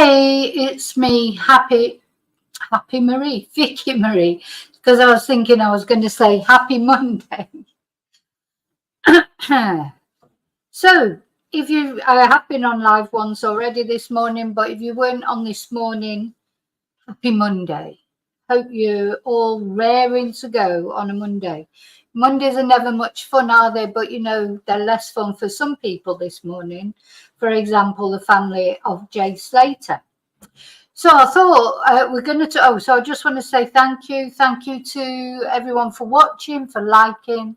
Hey, it's me, Happy Marie, Vicky Marie, because I was thinking I was going to say Happy Monday. So, if you, I have been on live once already this morning, but if you weren't on this morning, Happy Monday. Hope you're all raring to go on a Monday. Mondays are never much fun, are they? But you know, they're less fun for some people this morning. For example, the family of Jay Slater. So I thought we're going to, so I just want to say thank you. Thank you to everyone for watching, for liking,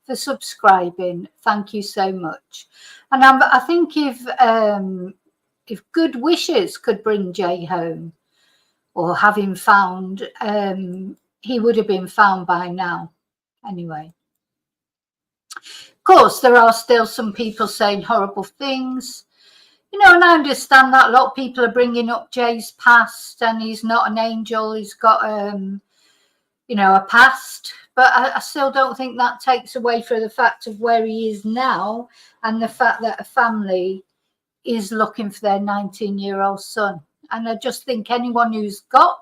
for subscribing. Thank you so much. And I think if good wishes could bring Jay home or have him found, he would have been found by now. Anyway. Of course, there are still some people saying horrible things. You know, and I understand that a lot of people are bringing up Jay's past, and he's not an angel. He's got, you know, a past. But I still don't think that takes away from the fact of where he is now and the fact that a family is looking for their 19-year-old son. And I just think anyone who's got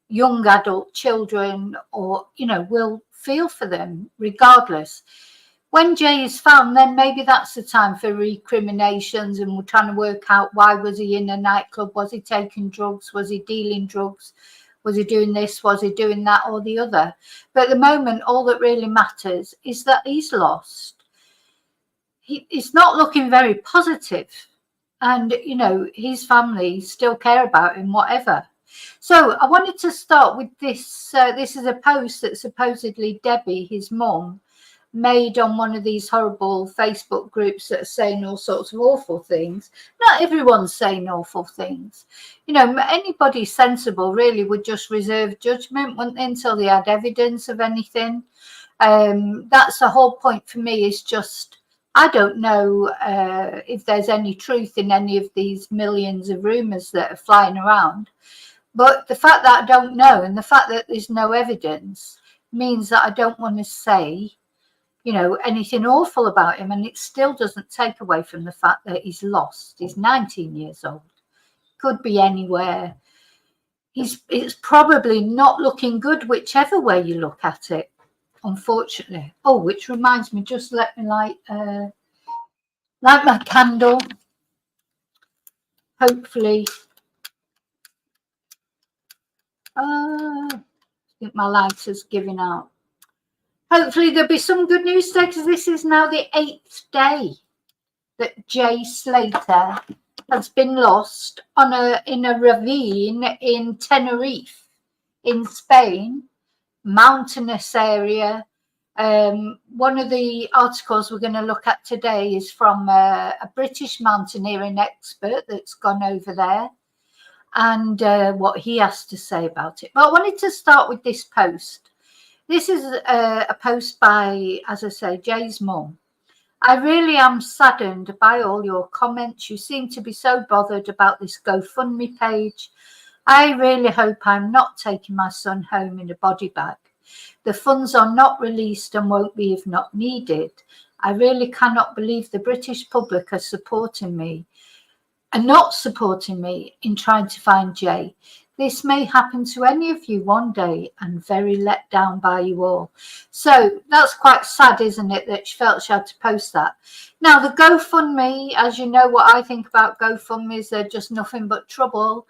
young adult children or, you know, will feel for them regardless. When Jay is found, then maybe that's the time for recriminations, and we're trying to work out why was he in a nightclub? Was he taking drugs? Was he dealing drugs? Was he doing this? Was he doing that or the other? But at the moment, all that really matters is that he's lost. He's not looking very positive, and, you know, his family still care about him, whatever. So I wanted to start with this. This is a post that supposedly Debbie, his mum, made on one of these horrible Facebook groups that are saying all sorts of awful things. Not everyone's saying awful things. You know, anybody sensible really would just reserve judgment, wouldn't they, until they had evidence of anything. That's the whole point for me, is just, I don't know if there's any truth in any of these millions of rumours that are flying around. But the fact that I don't know, and the fact that there's no evidence, means that I don't want to say, you know, anything awful about him. And it still doesn't take away from the fact that he's lost. He's 19 years old. Could be anywhere. It's probably not looking good, whichever way you look at it, unfortunately. Oh, which reminds me, just let me light my candle. Hopefully. I think my lighter's giving out. Hopefully there'll be some good news today, because this is now the 8th day that Jay Slater has been lost in a ravine in Tenerife, in Spain, mountainous area. One of the articles we're going to look at today is from a British mountaineering expert that's gone over there, and what he has to say about it. But I wanted to start with this post. This is a post by, as I say, Jay's mum. I really am saddened by all your comments. You seem to be so bothered about this GoFundMe page. I really hope I'm not taking my son home in a body bag. The funds are not released and won't be if not needed. I really cannot believe the British public are supporting me and not supporting me in trying to find Jay. This may happen to any of you one day, and very let down by you all. So that's quite sad, isn't it, that she felt she had to post that. Now, the GoFundMe, as you know what I think about GoFundMes, they're just nothing but trouble.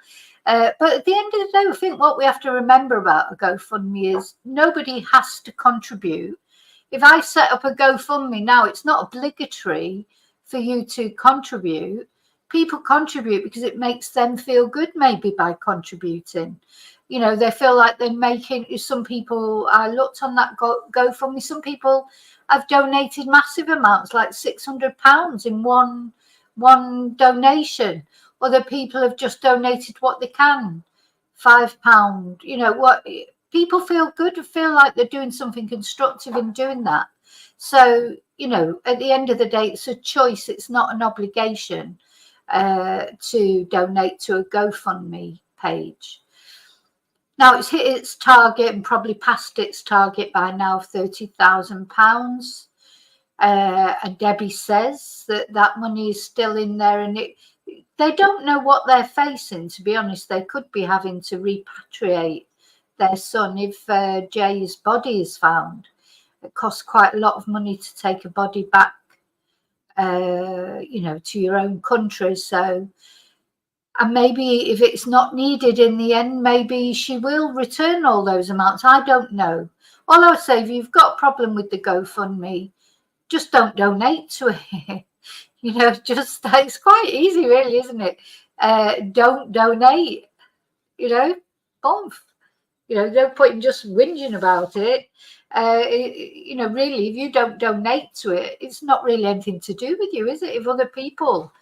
But at the end of the day, I think what we have to remember about a GoFundMe is nobody has to contribute. If I set up a GoFundMe now, it's not obligatory for you to contribute. People contribute because it makes them feel good, maybe, by contributing. You know, they feel like they're making, some people, I looked on that GoFundMe, some people have donated massive amounts, like £600 in one donation. Other people have just donated what they can, £5. You know, what people feel good, feel like they're doing something constructive in doing that. So, you know, at the end of the day, it's a choice. It's not an obligation to donate to a GoFundMe page. Now, it's hit its target and probably passed its target by now of £30,000. And Debbie says that money is still in there, and they don't know what they're facing, to be honest. They could be having to repatriate their son if Jay's body is found. It costs quite a lot of money to take a body back, you know, to your own country. So, and maybe if it's not needed in the end, maybe she will return all those amounts. I don't know. All I would say, if you've got a problem with the GoFundMe, just don't donate to it. You know, just, it's quite easy, really, isn't it? Don't donate, you know, both. You know, no point in just whinging about it. You know, really, if you don't donate to it, it's not really anything to do with you, is it? If other people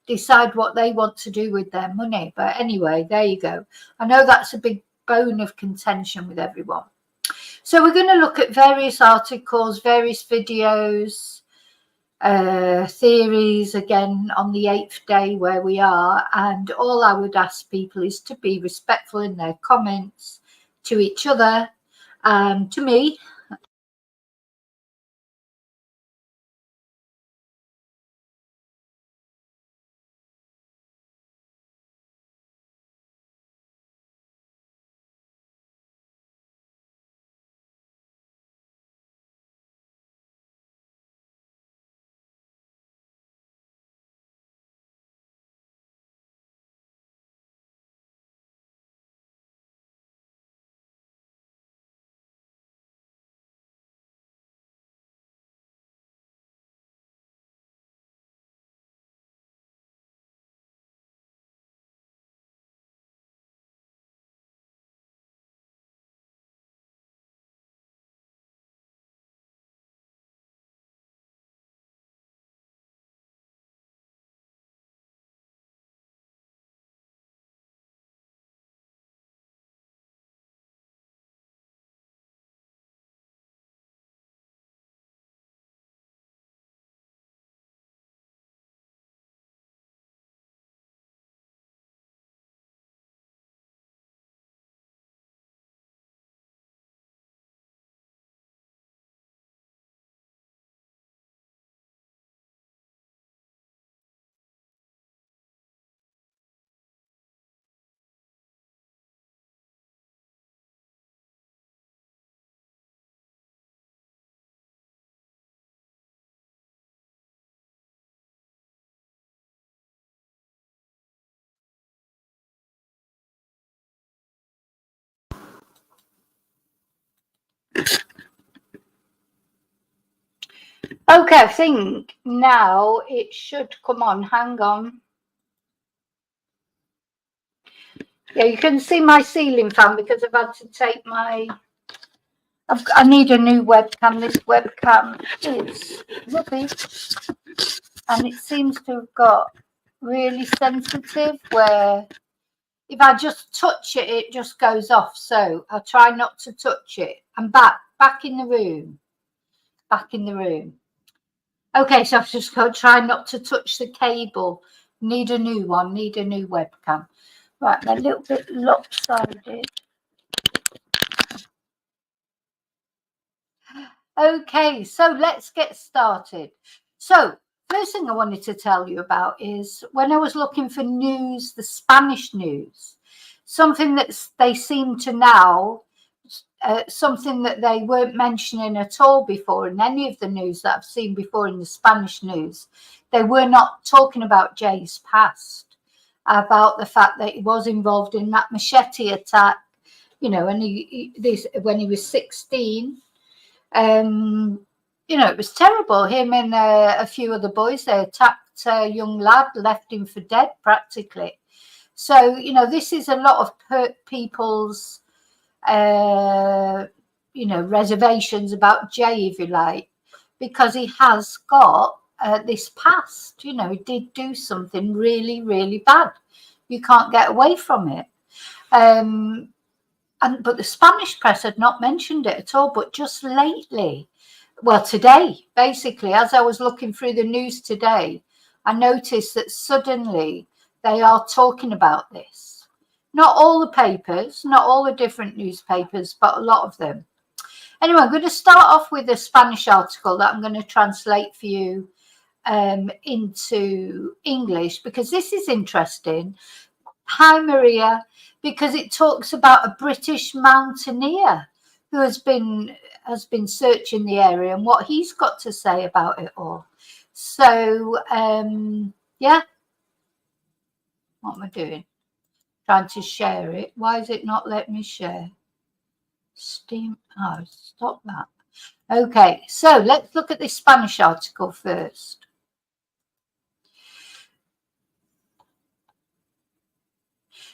decide what they want to do with their money. But anyway, there you go. I know that's a big bone of contention with everyone. So we're going to look at various articles, various videos, theories again on the 8th day where we are. And all I would ask people is to be respectful in their comments to each other and to me. Okay, I think now it should come on. Hang on. Yeah, you can see my ceiling fan because I've had to take my... I need a new webcam. This webcam is rubbish. And it seems to have got really sensitive where if I just touch it, it just goes off. So I'll try not to touch it. I'm back in the room. Back in the room. Okay, so I've just got to try not to touch the cable. Need a new one, need a new webcam. Right, they're a little bit lopsided. Okay, so let's get started. So, first thing I wanted to tell you about is when I was looking for news, the Spanish news, something that they seem to now, something that they weren't mentioning at all before in any of the news that I've seen before in the Spanish news. They were not talking about Jay's past, about the fact that he was involved in that machete attack, you know, and when he was 16. You know, it was terrible. Him and a few other boys, they attacked a young lad, left him for dead practically. So, you know, this is a lot of people's, you know, reservations about Jay, if you like, because he has got this past. You know, he did do something really, really bad. You can't get away from it. But the Spanish press had not mentioned it at all. But just lately, well, today, basically, as I was looking through the news today, I noticed that suddenly they are talking about this. Not all the papers, not all the different newspapers, but a lot of them. Anyway, I'm going to start off with a Spanish article that I'm going to translate for you into English because this is interesting. Hi, Maria, because it talks about a British mountaineer who has been searching the area and what he's got to say about it all. So, yeah. What am I doing? Trying to share it. Why is it not letting me share? Steam. Oh, stop that. Okay, so let's look at this Spanish article first.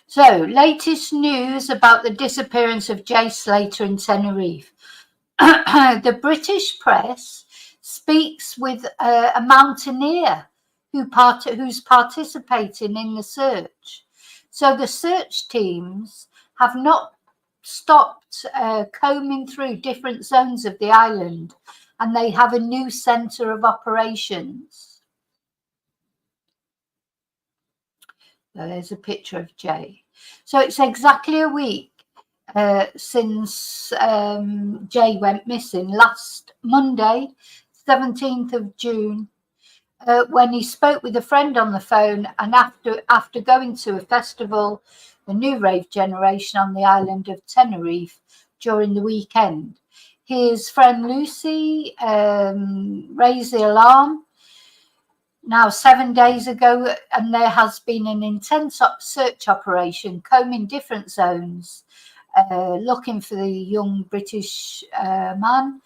So, latest news about the disappearance of Jay Slater in Tenerife. The British press speaks with a mountaineer who's participating in the search. So the search teams have not stopped combing through different zones of the island, and they have a new centre of operations. So there's a picture of Jay. So it's exactly a week since Jay went missing, last Monday, 17th of June, when he spoke with a friend on the phone, and after going to a festival, the New Rave Generation on the island of Tenerife during the weekend. His friend Lucy raised the alarm now 7 days ago, and there has been an intense search operation combing different zones, looking for the young British man.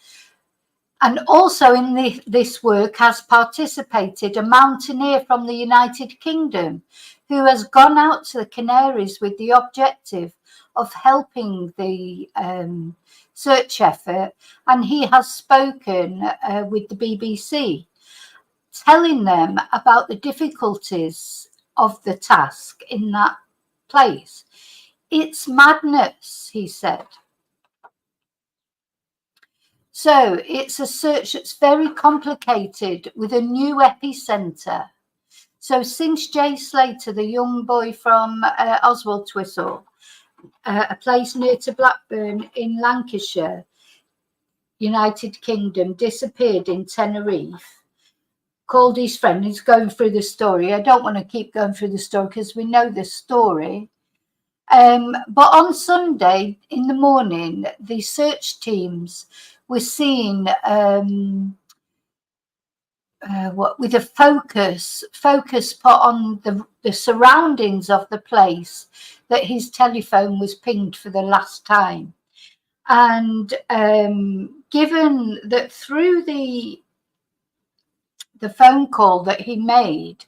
And also in this work has participated a mountaineer from the United Kingdom who has gone out to the Canaries with the objective of helping the search effort. And he has spoken with the BBC, telling them about the difficulties of the task in that place. It's madness, he said. So it's a search that's very complicated with a new epicenter. So since Jay Slater, the young boy from Oswald Twistle, a place near to Blackburn in Lancashire, United Kingdom, disappeared in Tenerife, called his friend. He's going through the story. I don't want to keep going through the story because we know the story. But on Sunday in the morning, the search teams were seen with a focus put on the surroundings of the place that his telephone was pinged for the last time. And given that through the phone call that he made,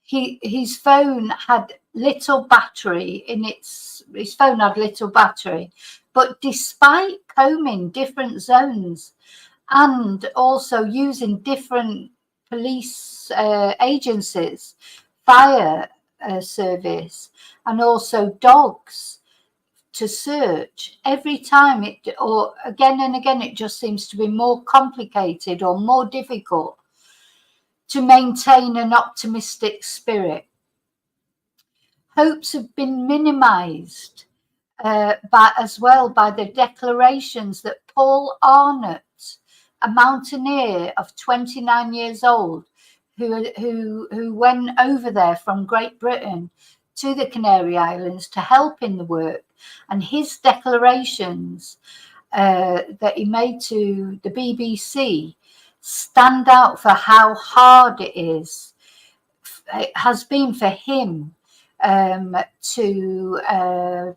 his phone had little battery in his phone had little battery, but despite combing different zones and also using different police agencies, fire service, and also dogs to search, every time or again and again, it just seems to be more complicated or more difficult to maintain an optimistic spirit. Hopes have been minimised as well by the declarations that Paul Arnott, a mountaineer of 29 years old, who went over there from Great Britain to the Canary Islands to help in the work, and his declarations that he made to the BBC stand out for how hard it has been for him to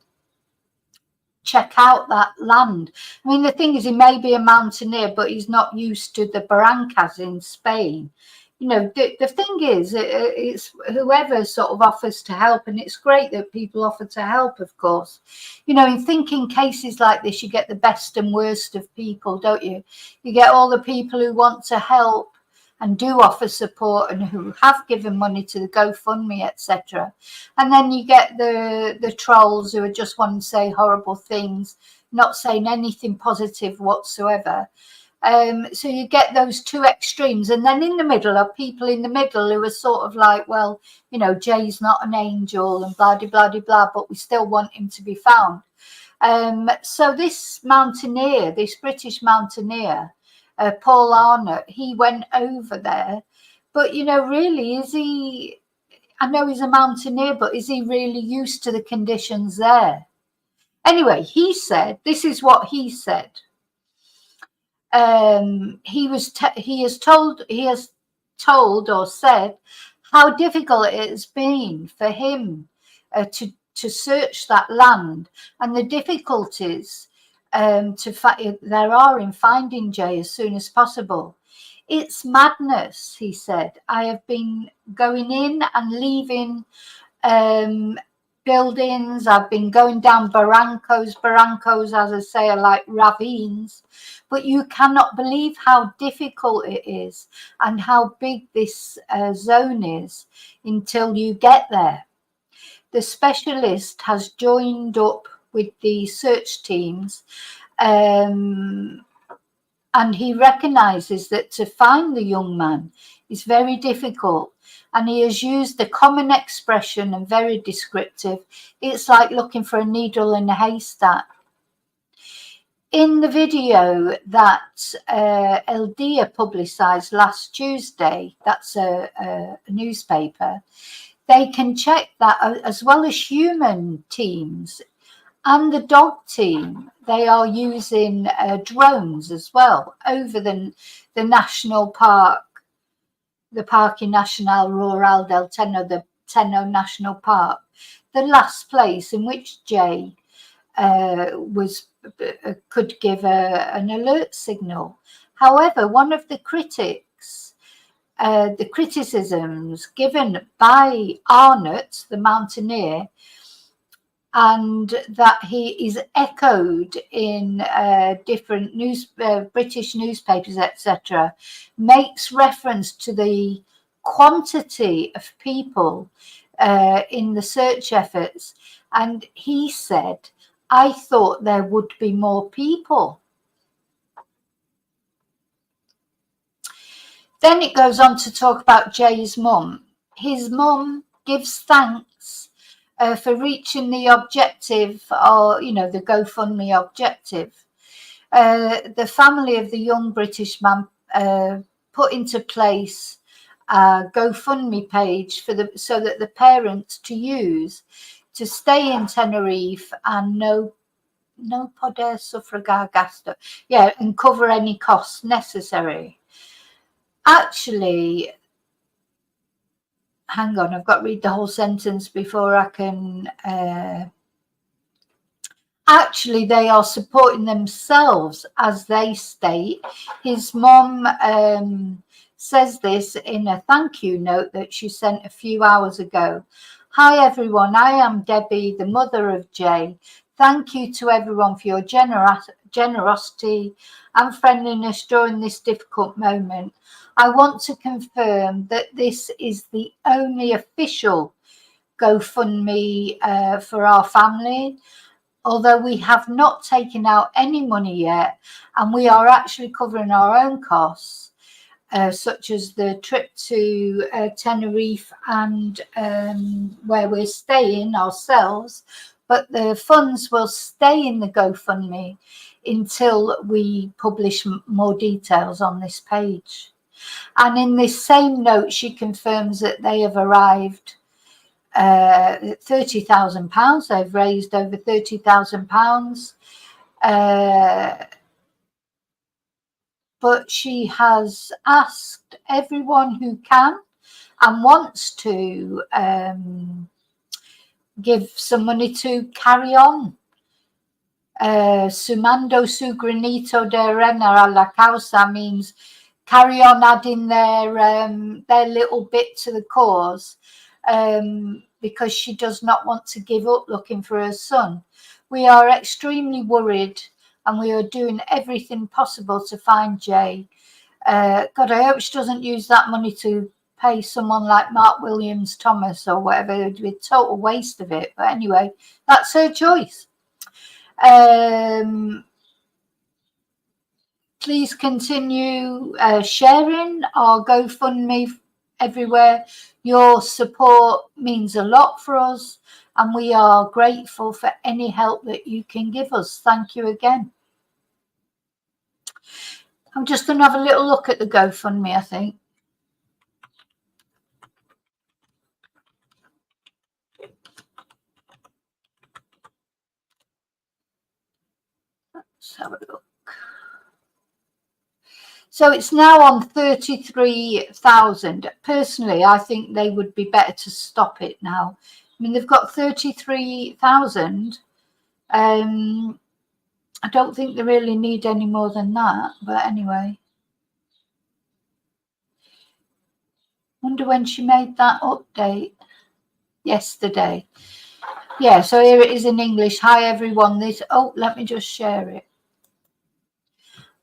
check out that land. I mean, the thing is, he may be a mountaineer, but he's not used to the barrancas in Spain. You know, the thing is, it's whoever sort of offers to help, and it's great that people offer to help, of course. You know, in thinking cases like this, you get the best and worst of people, don't you? You get all the people who want to help and do offer support and who have given money to the GoFundMe, etc. And then you get the trolls who are just wanting to say horrible things, not saying anything positive whatsoever. So you get those two extremes, and then in the middle are people in the middle who are sort of like, well, you know, Jay's not an angel and blah, blah, blah, blah, but we still want him to be found. So this mountaineer, this British mountaineer, Paul Arnott, he went over there But, you know, really, is he, I know he's a mountaineer, but is he really used to the conditions there? Anyway, he said, this is what he said. He has told or said how difficult it has been for him to search that land, and the difficulties there are in finding Jay as soon as possible. It's madness, he said. I have been going in and leaving buildings. I've been going down barrancos. Barrancos, as I say, are like ravines. But you cannot believe how difficult it is and how big this zone is until you get there. The specialist has joined up with the search teams, and he recognises that to find the young man is very difficult. And he has used the common expression and very descriptive. It's like looking for a needle in a haystack. In the video that El Dia publicised last Tuesday, that's a newspaper, they can check that as well as human teams and the dog team, they are using drones as well over the national park, the Parque Nacional Rural del Teno, the Teno National Park, the last place in which Jay could give an alert signal. However, one of the critics, the criticisms given by Arnott, the mountaineer, and that he is echoed in different British newspapers, etc., makes reference to the quantity of people in the search efforts. And he said, I thought there would be more people. Then it goes on to talk about Jay's mum. His mum gives thanks for reaching the objective, or, you know, the GoFundMe objective. The family of the young British man put into place a GoFundMe page so that the parents to use to stay in Tenerife and no poder sufragar gasto, and cover any costs necessary. Actually, hang on, I've got to read the whole sentence before I can. Actually, they are supporting themselves, as they state. His mum says this in a thank you note that she sent a few hours ago. Hi, everyone. I am Debbie, the mother of Jay. Thank you to everyone for your generosity and friendliness during this difficult moment. I want to confirm that this is the only official GoFundMe for our family, although we have not taken out any money yet, and we are actually covering our own costs, such as the trip to Tenerife and where we're staying ourselves. But the funds will stay in the GoFundMe until we publish more details on this page. And in this same note, she confirms that they have arrived £30,000. They've raised over £30,000. But she has asked everyone who can and wants to give some money to carry on. Sumando su granito de arena a la causa means carry on adding their little bit to the cause, because she does not want to give up looking for her son. We are extremely worried and we are doing everything possible to find Jay. God, I hope she doesn't use that money to pay someone like Mark Williams Thomas or whatever. It would be a total waste of it. But anyway, that's her choice. Please continue sharing our GoFundMe everywhere. Your support means a lot for us, and we are grateful for any help that you can give us. Thank you again. I'm just going to have a little look at the GoFundMe, I think. Let's have a look. So it's now on 33,000. Personally, I think they would be better to stop it now. I mean, they've got 33,000. I don't think they really need any more than that. But anyway. Wonder when she made that update. Yesterday. Yeah, so here it is in English. Hi, everyone. Let me just share it.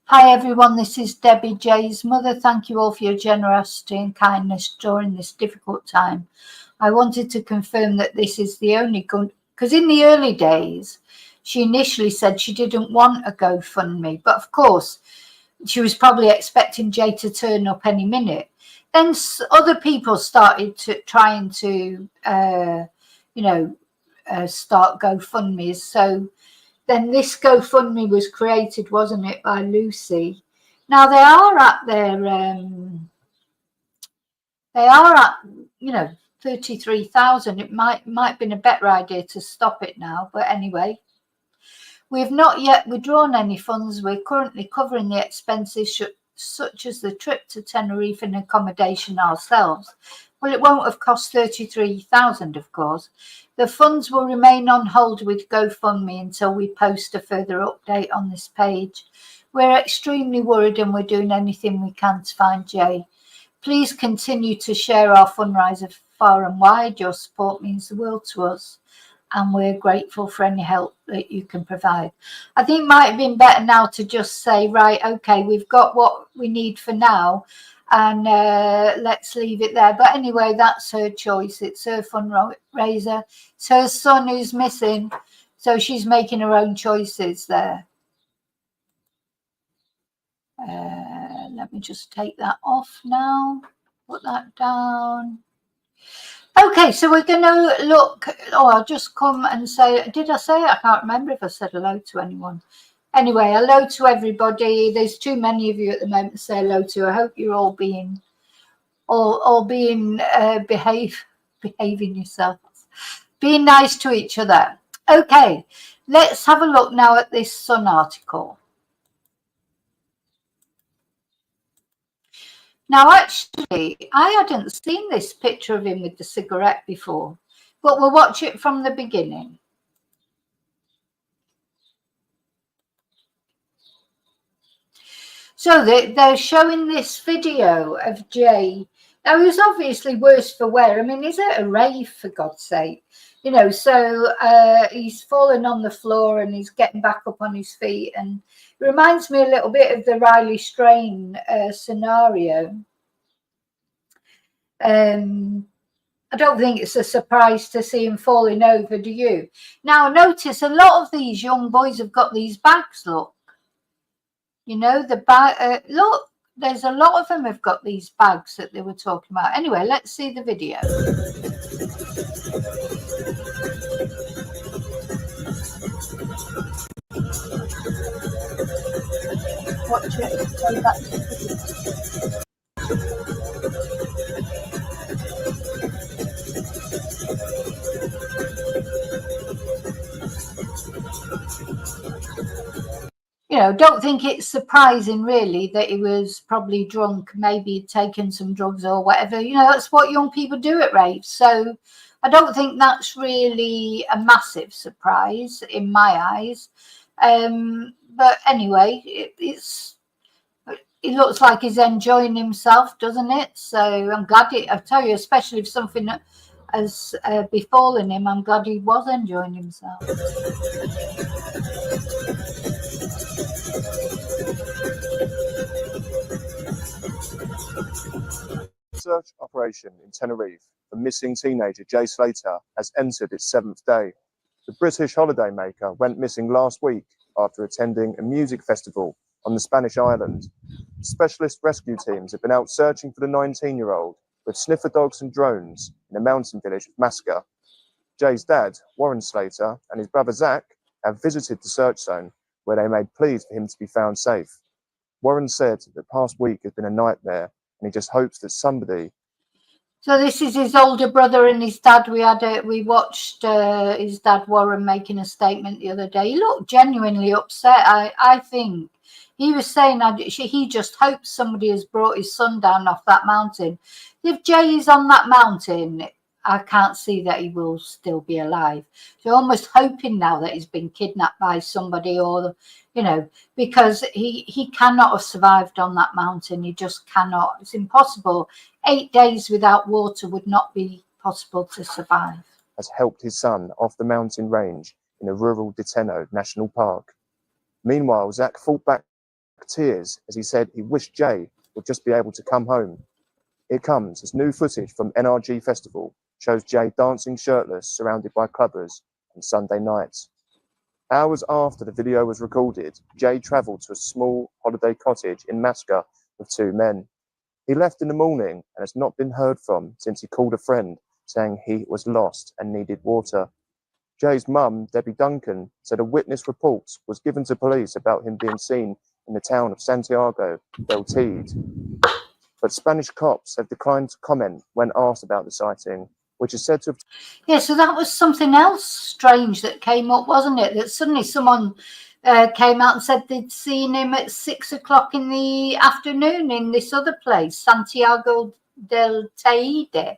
Hi everyone, this is Debbie J's mother. Thank you all for your generosity and kindness during this difficult time. I wanted to confirm that this is the only good, because in the early days, she initially said she didn't want a GoFundMe, but of course, she was probably expecting Jay to turn up any minute. Then other people started trying to, start GoFundMes. So then this GoFundMe was created, wasn't it, by Lucy? Now they are at 33,000. It might have been a better idea to stop it now, but anyway. We have not yet withdrawn any funds. We're currently covering the expenses such as the trip to Tenerife and accommodation ourselves. Well, it won't have cost 33,000, of course. The funds will remain on hold with GoFundMe until we post a further update on this page. We're extremely worried and we're doing anything we can to find Jay. Please continue to share our fundraiser far and wide. Your support means the world to us, and we're grateful for any help that you can provide. I think it might have been better now to just say, right, okay, we've got what we need for now, and let's leave it there. But anyway, that's her choice. It's her fundraiser. It's her son who's missing, so she's making her own choices there. Let me just take that off now. Put that down. Okay, so we're going to look. I'll just come and say, did I say it? I can't remember if I said hello to anyone. Anyway, hello to everybody. There's too many of you at the moment to say hello to. I hope you're all behaving yourselves, being nice to each other. Okay, let's have a look now at this Sun article. Now, actually, I hadn't seen this picture of him with the cigarette before, but we'll watch it from the beginning. So they're showing this video of Jay. Now, he was obviously worse for wear. I mean, is it a rave, for God's sake? So he's fallen on the floor and he's getting back up on his feet. And it reminds me a little bit of the Riley Strain scenario. I don't think it's a surprise to see him falling over, do you? Now, notice a lot of these young boys have got these bags, look. The bag, look, there's a lot of them have got these bags that they were talking about. Anyway, let's see the video. Watch it. Go back to the video. Don't think it's surprising really that he was probably drunk, maybe he'd taken some drugs or whatever. That's what young people do at raves. So I don't think that's really a massive surprise in my eyes. But anyway, it looks like he's enjoying himself, doesn't it? So I'm glad I tell you, especially if something has befallen him, I'm glad he was enjoying himself. Search operation in Tenerife for missing teenager Jay Slater has entered its 7th day. The British holidaymaker went missing last week after attending a music festival on the Spanish island. Specialist rescue teams have been out searching for the 19-year-old with sniffer dogs and drones in the mountain village of Masca. Jay's dad, Warren Slater, and his brother Zach have visited the search zone where they made pleas for him to be found safe. Warren said that the past week has been a nightmare and he just hopes that somebody So this is his older brother and his dad. We watched his dad Warren making a statement the other day. He looked genuinely upset. I think he was saying he just hopes somebody has brought his son down off that mountain. If Jay is on that mountain, I can't see that he will still be alive. So almost hoping now that he's been kidnapped by somebody, or because he cannot have survived on that mountain. He just cannot. It's impossible. 8 days without water would not be possible to survive. Has helped his son off the mountain range in a rural Deteno National Park. Meanwhile, Zach fought back tears as he said he wished Jay would just be able to come home. It comes as new footage from NRG Festival shows Jay dancing shirtless, surrounded by clubbers on Sunday nights. Hours after the video was recorded, Jay travelled to a small holiday cottage in Masca with 2 men. He left in the morning and has not been heard from since he called a friend saying he was lost and needed water. Jay's mum, Debbie Duncan, said a witness report was given to police about him being seen in the town of Santiago del Teide. But Spanish cops have declined to comment when asked about the sighting, which is said to have... Yeah, so that was something else strange that came up, wasn't it? That suddenly someone came out and said they'd seen him at 6 o'clock in the afternoon in this other place, Santiago del Teide.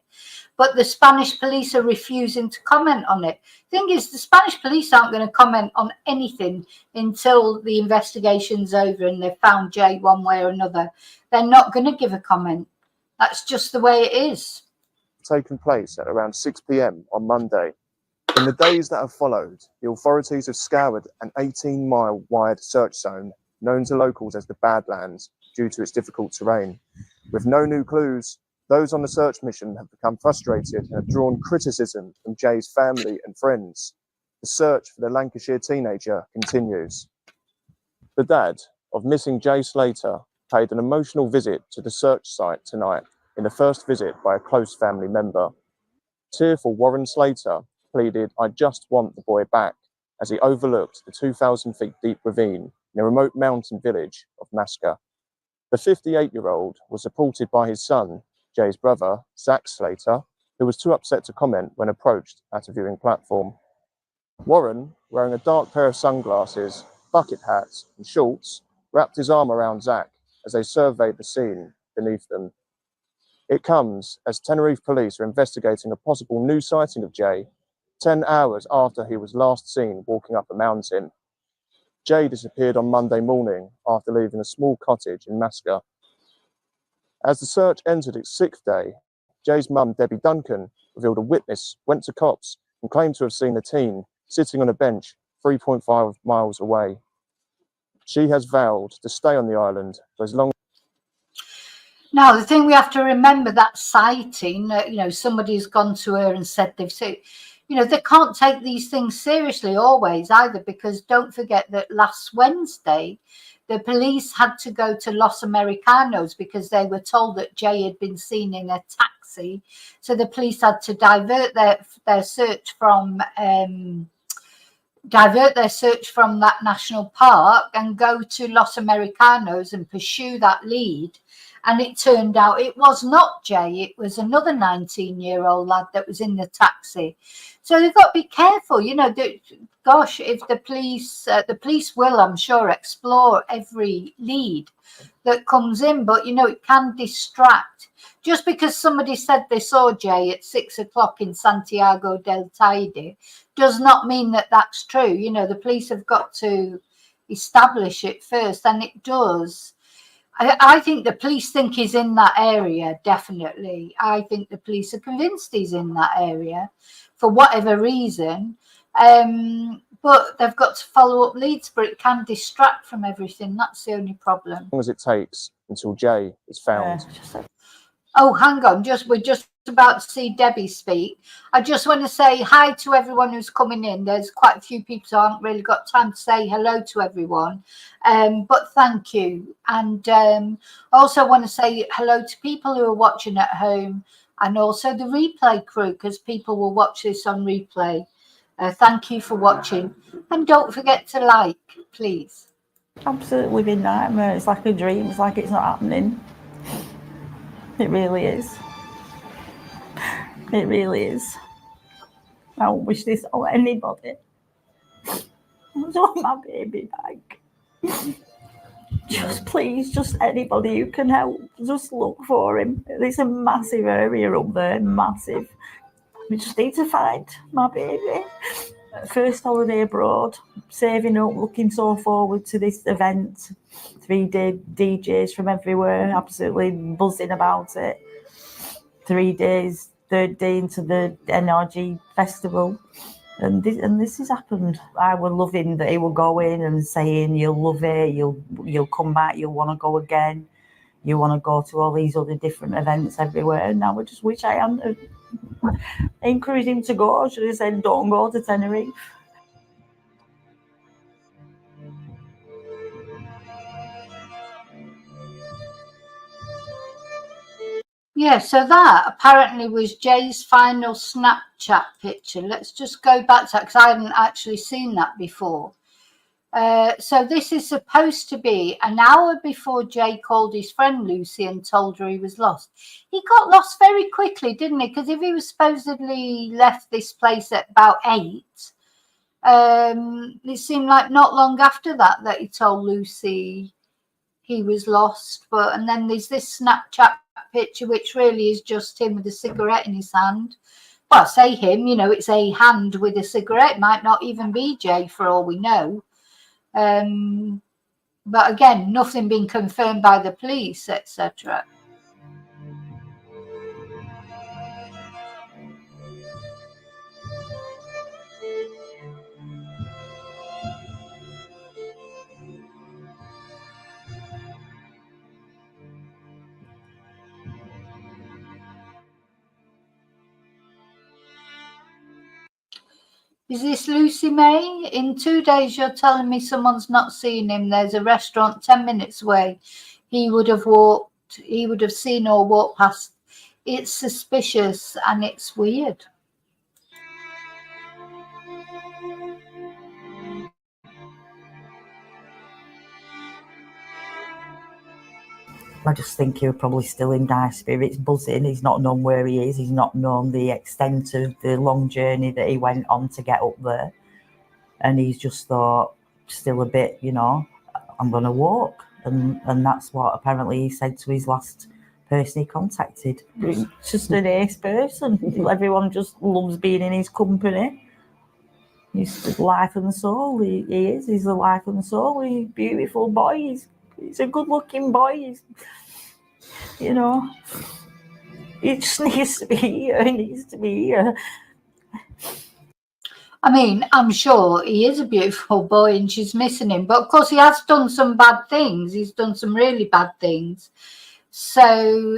But the Spanish police are refusing to comment on it. Thing is, the Spanish police aren't going to comment on anything until the investigation's over and they've found Jay one way or another. They're not going to give a comment. That's just the way it is. Taken place at around 6 p.m. on Monday. In the days that have followed, the authorities have scoured an 18-mile wide search zone known to locals as the Badlands due to its difficult terrain. With no new clues, those on the search mission have become frustrated and have drawn criticism from Jay's family and friends. The search for the Lancashire teenager continues. The dad of missing Jay Slater paid an emotional visit to the search site tonight in the first visit by a close family member. Tearful Warren Slater pleaded, "I just want the boy back," as he overlooked the 2,000 feet deep ravine in a remote mountain village of Masca. The 58-year-old was supported by his son, Jay's brother, Zach Slater, who was too upset to comment when approached at a viewing platform. Warren, wearing a dark pair of sunglasses, bucket hats and shorts, wrapped his arm around Zach as they surveyed the scene beneath them. It comes as Tenerife police are investigating a possible new sighting of Jay 10 hours after he was last seen walking up a mountain. Jay disappeared on Monday morning after leaving a small cottage in Masca. As the search entered its 6th day, Jay's mum, Debbie Duncan, revealed a witness went to cops and claimed to have seen the teen sitting on a bench 3.5 miles away. She has vowed to stay on the island for as long. Now, the thing we have to remember, that sighting, somebody's gone to her and said they've seen, they can't take these things seriously always either, because don't forget that last Wednesday, the police had to go to Los Americanos because they were told that Jay had been seen in a taxi. So the police had to divert their search from that national park and go to Los Americanos and pursue that lead. And it turned out it was not Jay. It was another 19-year-old lad that was in the taxi. So they've got to be careful. If the police will, I'm sure, explore every lead that comes in. But, it can distract. Just because somebody said they saw Jay at 6 o'clock in Santiago del Teide does not mean that that's true. The police have got to establish it first, and it does. I think the police think he's in that area, definitely. I think the police are convinced he's in that area for whatever reason. But they've got to follow up leads, but it can distract from everything. That's the only problem. As long as it takes until Jay is found. Oh, hang on. We're just about to see Debbie speak. I just want to say hi to everyone who's coming in. There's quite a few people who haven't really got time to say hello to everyone. But thank you. And I also want to say hello to people who are watching at home, and also the replay crew, because people will watch this on replay. Thank you for watching. And don't forget to like, please. Absolute living nightmare. It's like a dream. It's like it's not happening. It really is. It really is. I don't wish this on anybody. I just want my baby back. Just please, just anybody who can help, just look for him. There's a massive area up there, massive. We just need to find my baby. First holiday abroad, saving up, looking so forward to this event. 3-day DJs from everywhere, absolutely buzzing about it. 3 days, third day into the NRG festival. And this has happened. I was loving that he will go in and saying you'll love it, you'll come back, you'll want to go again, you want to go to all these other different events everywhere. And now I just wish I hadn't encouraged him to go. I should have said don't go to Tenerife. Yeah, so that apparently was Jay's final Snapchat picture. Let's just go back to that because I hadn't actually seen that before. So this is supposed to be an hour before Jay called his friend Lucy and told her he was lost. He got lost very quickly, didn't he? Because if he was supposedly left this place at about 8, it seemed like not long after that he told Lucy he was lost. And then there's this Snapchat picture which really is just him with a cigarette in his hand. Well, I say him, it's a hand with a cigarette. It might not even be Jay for all we know. But again, nothing been confirmed by the police, etc. Is this Lucy May? In 2 days, you're telling me someone's not seen him. There's a restaurant 10 minutes away. He would have seen or walked past. It's suspicious and it's weird. I just think he was probably still in dire spirits, buzzing. He's not known where he is. He's not known the extent of the long journey that he went on to get up there. And he's just thought, still a bit, I'm going to walk. And that's what apparently he said to his last person he contacted. He's just an ace person. Everyone just loves being in his company. He's the life and soul. He is. He's the life and soul. He's a beautiful boy. He's a good-looking boy. He just needs to be here. He needs to be here. I mean, I'm sure he is a beautiful boy and she's missing him. But, of course, he has done some bad things. He's done some really bad things. So,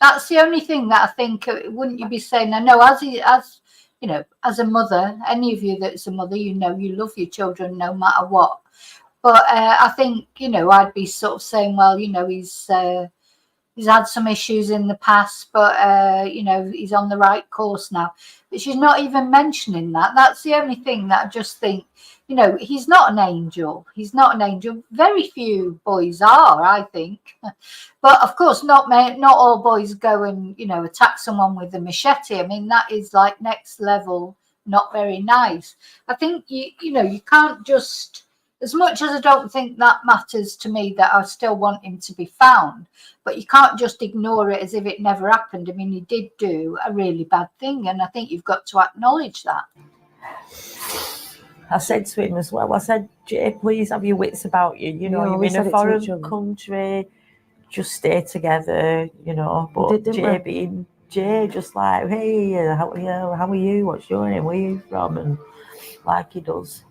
that's the only thing that I think, wouldn't you be saying, I know, as a mother, any of you that's a mother, you love your children no matter what. But I think, I'd be sort of saying, well, he's had some issues in the past, but, he's on the right course now. But she's not even mentioning that. That's the only thing that I just think, he's not an angel. He's not an angel. Very few boys are, I think. But, of course, not all boys go and, attack someone with a machete. I mean, that is like next level, not very nice. I think, you can't just... As much as I don't think that matters to me, that I still want him to be found, but you can't just ignore it as if it never happened. I mean, he did do a really bad thing, and I think you've got to acknowledge that. I said to him as well, I said, Jay, please have your wits about you. You're in a foreign country, just stay together, But Jay being Jay, just like, hey, how are you? What's your name? Where are you from? And like he does.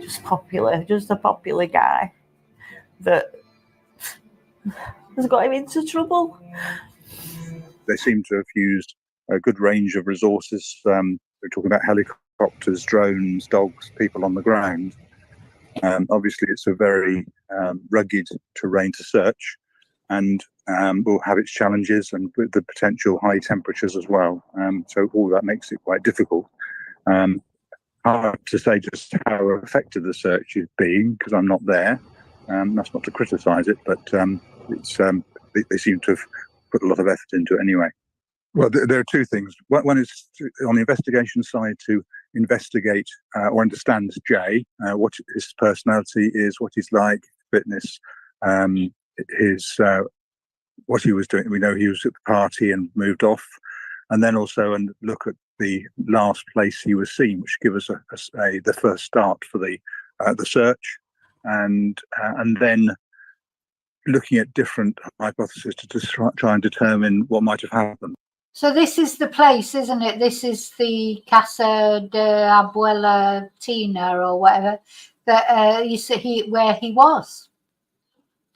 Just a popular guy that has got him into trouble. They seem to have used a good range of resources. We're talking about helicopters, drones, dogs, people on the ground. Obviously, it's a very rugged terrain to search, and will have its challenges and with the potential high temperatures as well. So all that makes it quite difficult. Hard to say just how effective the search is being because I'm not there. That's not to criticise it, but they seem to have put a lot of effort into it anyway. Well, there are two things. One is on the investigation side to investigate or understand Jay, what his personality is, what he's like, fitness, his what he was doing. We know he was at the party and moved off, and then also and look at the last place he was seen, which give us the first start for the search, and then looking at different hypotheses to try and determine what might have happened. So this is the place, isn't it? This is the Casa de Abuela Tina or whatever that you see where he was,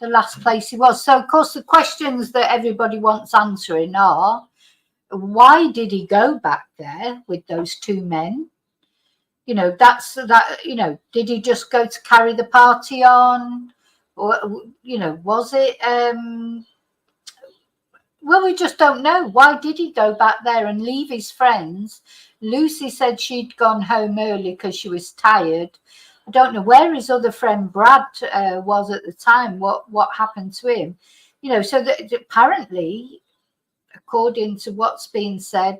the last place he was. So of course the questions that everybody wants answering are, why did he go back there with those two men? You know, did he just go to carry the party on? Or, you know, was it well, we just don't know. Why did he go back there and leave his friends? Lucy said she'd gone home early because she was tired. I don't know where his other friend Brad was at the time. What happened to him? You know, so that apparently, according to what's been said,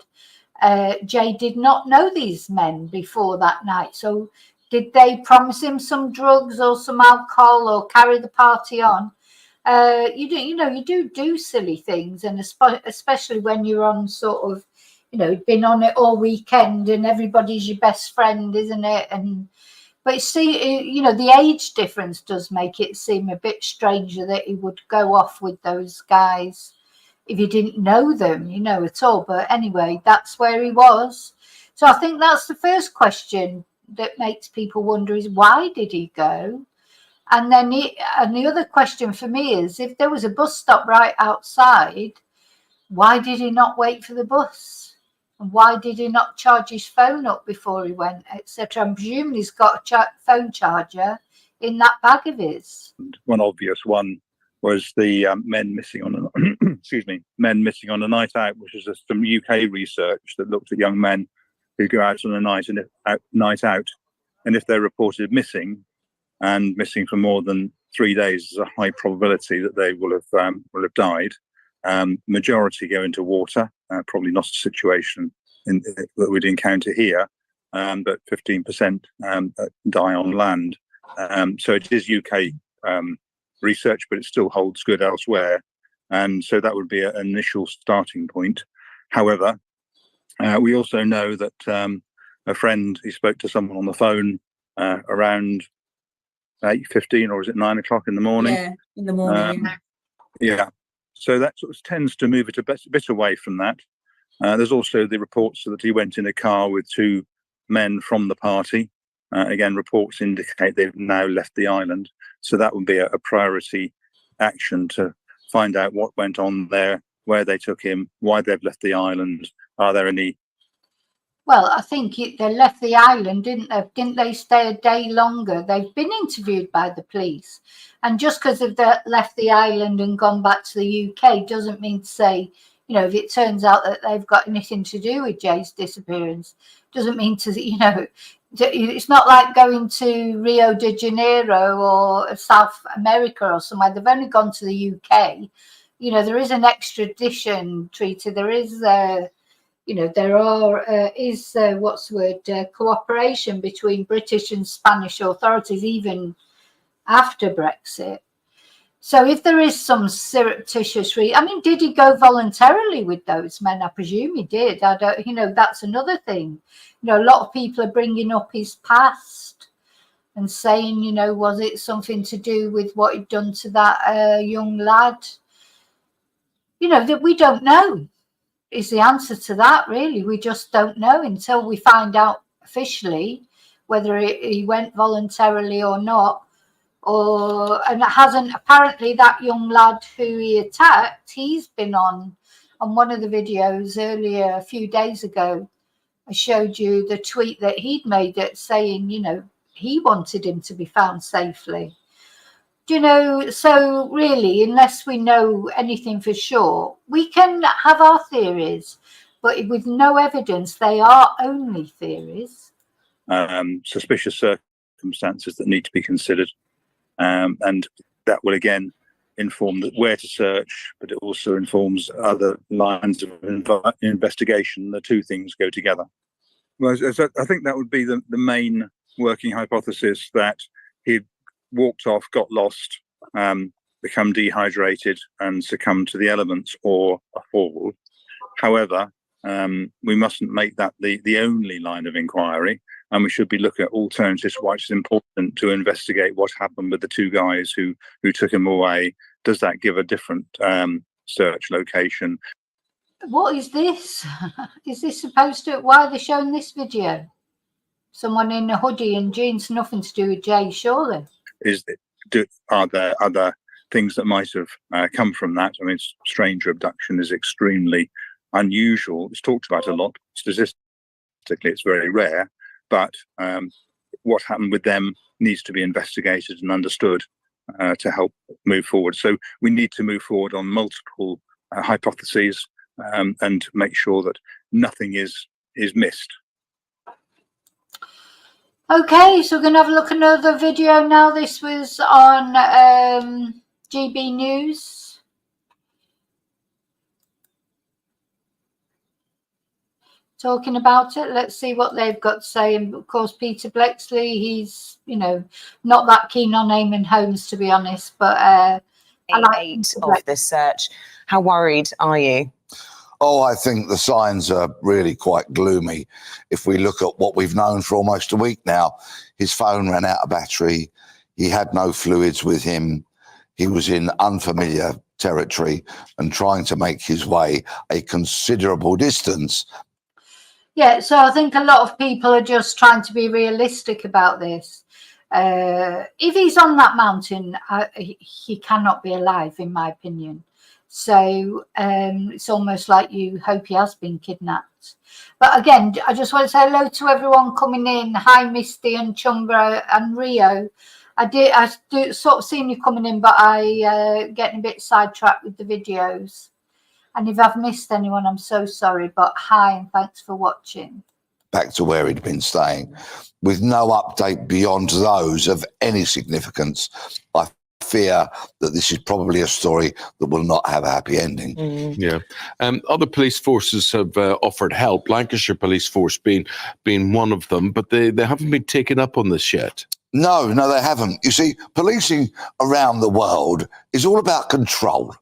Jay did not know these men before that night. So did they promise him some drugs or some alcohol or carry the party on? You do silly things, and especially when you're on sort of, you know, been on it all weekend and everybody's your best friend, isn't it? But see, you know, the age difference does make it seem a bit stranger that he would go off with those guys if you didn't know them, you know, at all. But anyway, that's where he was. So I think that's the first question that makes people wonder is, why did he go? And then the other question for me is, if there was a bus stop right outside, why did he not wait for the bus? And why did he not charge his phone up before he went, etc.? I'm presuming he's got a phone charger in that bag of his. One obvious one was the men missing on a night out, which is some UK research that looked at young men who go out on a night out, and if they're reported missing and missing for more than 3 days, there's a high probability that they will have died. Majority go into water, probably not a situation that we'd encounter here, but 15% die on land. So it is UK research, but it still holds good elsewhere. And so that would be an initial starting point. However, we also know that a friend, he spoke to someone on the phone around 8:15, or is it 9 o'clock in the morning? Yeah, in the morning. Yeah. So that sort of tends to move it a bit away from that. There's also the reports that he went in a car with two men from the party. Again, reports indicate they've now left the island. So that would be a priority action to find out what went on there, where they took him, why they've left the island. Are there any? Well, I think they left the island, didn't they? Didn't they stay a day longer? They've been interviewed by the police. And just because they've left the island and gone back to the UK doesn't mean to say, you know, if it turns out that they've got anything to do with Jay's disappearance, doesn't mean to, you know, it's not like going to Rio de Janeiro or South America or somewhere. They've only gone to the UK. You know, there is an extradition treaty. There is you know, there is cooperation between British and Spanish authorities even after Brexit. So if there is some surreptitious I mean, did he go voluntarily with those men? I presume he did. I don't, you know, that's another thing. You know, a lot of people are bringing up his past and saying, you know, was it something to do with what he'd done to that young lad? You know, that we don't know is the answer to that, really. We just don't know until we find out officially whether he went voluntarily or not. And it hasn't, apparently that young lad who he attacked, he's been on one of the videos earlier, a few days ago. I showed you the tweet that he'd made it saying, you know, he wanted him to be found safely. You know, so really, unless we know anything for sure, we can have our theories, but with no evidence, they are only theories. Suspicious circumstances that need to be considered. And that will again inform where to search, but it also informs other lines of investigation. The two things go together. Well, I think that would be the main working hypothesis, that he walked off, got lost, become dehydrated and succumb to the elements or a fall. However, we mustn't make that the only line of inquiry, and we should be looking at alternatives. Why it's important to investigate what happened with the two guys who took him away. Does that give a different search location? What is this? Is this supposed to? Why are they showing this video? Someone in a hoodie and jeans, nothing to do with Jay, surely. Are there other things that might have come from that? I mean, stranger abduction is extremely unusual. It's talked about a lot. Statistically, it's very rare. But what happened with them needs to be investigated and understood to help move forward. So we need to move forward on multiple hypotheses and make sure that nothing is missed. Okay, so we're going to have a look at another video now. This was on GB News. Talking about it. Let's see what they've got to say. And of course, Peter Blexley, he's, not that keen on Eamon Holmes, to be honest, but I like of this search. How worried are you? Oh, I think the signs are really quite gloomy. If we look at what we've known for almost a week now, his phone ran out of battery. He had no fluids with him. He was in unfamiliar territory and trying to make his way a considerable distance. Yeah, so I think a lot of people are just trying to be realistic about this. If he's on that mountain, he cannot be alive, in my opinion. So it's almost like you hope he has been kidnapped. But again, I just want to say hello to everyone coming in. Hi, Misty and Chumbra and Rio. I do sort of seen you coming in, but I getting a bit sidetracked with the videos. And if I've missed anyone, I'm so sorry. But hi, and thanks for watching. Back to where he'd been staying, with no update beyond those of any significance. I fear that this is probably a story that will not have a happy ending. Yeah. Other police forces have offered help, Lancashire Police Force being one of them, but they haven't been taken up on this yet. No, they haven't. You see, policing around the world is all about control.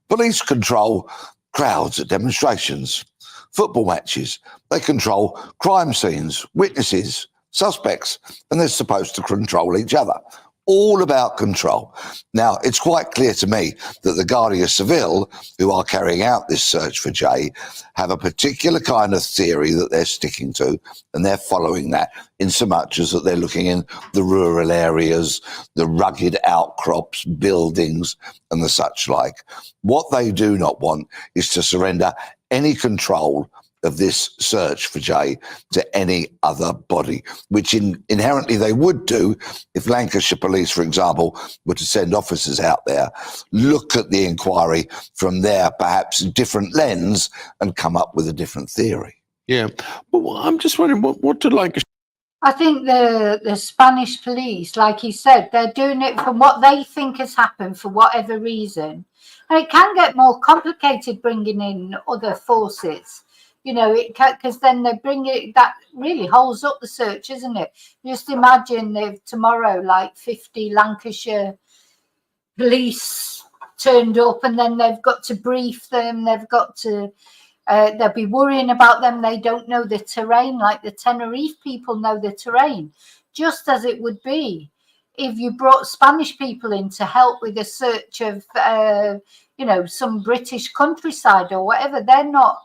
Police control crowds at demonstrations, football matches. They control crime scenes, witnesses, suspects, and they're supposed to control each other. All about control. Now, it's quite clear to me that the Guardia Civil, who are carrying out this search for Jay, have a particular kind of theory that they're sticking to, and they're following that in so much as that they're looking in the rural areas, the rugged outcrops, buildings, and the such like. What they do not want is to surrender any control of this search for Jay to any other body, which inherently they would do if Lancashire Police, for example, were to send officers out there, look at the inquiry from their perhaps different lens and come up with a different theory. Yeah, but I'm just wondering, what do Lancashire... I think the Spanish police, like he said, they're doing it from what they think has happened for whatever reason. And it can get more complicated bringing in other forces. Because then they bring it, that really holds up the search, isn't it? Just imagine if tomorrow, like 50 Lancashire police turned up and then they've got to brief them, they've got to, they'll be worrying about them, they don't know the terrain, like the Tenerife people know the terrain, just as it would be if you brought Spanish people in to help with a search of, some British countryside or whatever. They're not